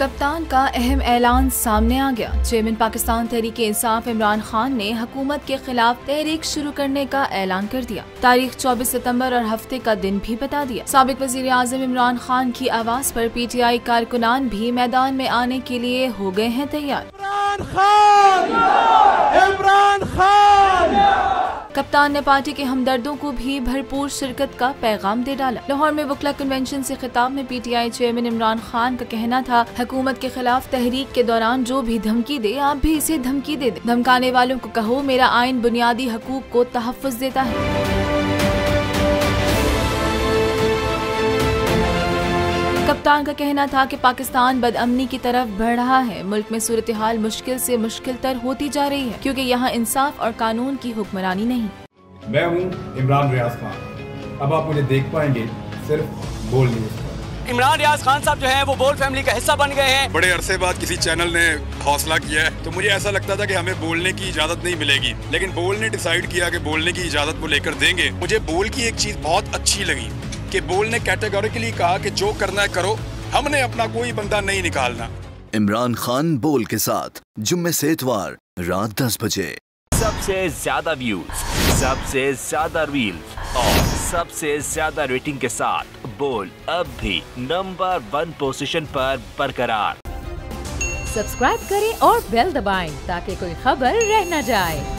कप्तान का अहम ऐलान सामने आ गया। चेयरमैन पाकिस्तान तहरीक इंसाफ इमरान खान ने हुकूमत के खिलाफ तहरीक शुरू करने का ऐलान कर दिया। तारीख 24 सितंबर और हफ्ते का दिन भी बता दिया। साबिक वजीर आजम इमरान खान की आवाज पर PTI कारकुनान भी मैदान में आने के लिए हो गए हैं तैयार। इमरान खान कप्तान ने पार्टी के हमदर्दों को भी भरपूर शिरकत का पैगाम दे डाला। लाहौर में वकला कन्वेंशन से खिताब में PTI चेयरमैन इमरान खान का कहना था, हुकूमत के खिलाफ तहरीक के दौरान जो भी धमकी दे, आप भी इसे धमकी दे दे। धमकाने वालों को कहो, मेरा आइन बुनियादी हकूक को तहफ़्फ़ुज़ देता है। कप्तान का कहना था कि पाकिस्तान बदअमनी की तरफ बढ़ रहा है। मुल्क में सूरत हाल मुश्किल से मुश्किल तर होती जा रही है, क्योंकि यहाँ इंसाफ और कानून की हुक्मरानी नहीं। मैं हूँ इमरान रियाज खान। अब आप मुझे देख पाएंगे सिर्फ बोल न्यूज़ पर। इमरान रियाज खान साहब जो हैं वो बोल फैमिली का हिस्सा बन गए हैं। बड़े अरसे बाद किसी चैनल ने हौसला किया है, तो मुझे ऐसा लगता था कि हमें बोलने की इजाजत नहीं मिलेगी, लेकिन बोल ने डिसाइड किया कि बोलने की इजाजत वो लेकर देंगे। मुझे बोल की एक चीज बहुत अच्छी लगी कि बोल ने कैटेगोरिकली कहा कि जो करना है करो, हमने अपना कोई बंदा नहीं निकालना। इमरान खान बोल के साथ जुम्मे से इतवार रात 10 बजे। सबसे ज्यादा व्यूज, सबसे ज्यादा रील्स और सबसे ज्यादा रेटिंग के साथ बोल अब भी नंबर 1 पोजीशन पर बरकरार। सब्सक्राइब करें और बेल दबाएं ताकि कोई खबर रह न जाए।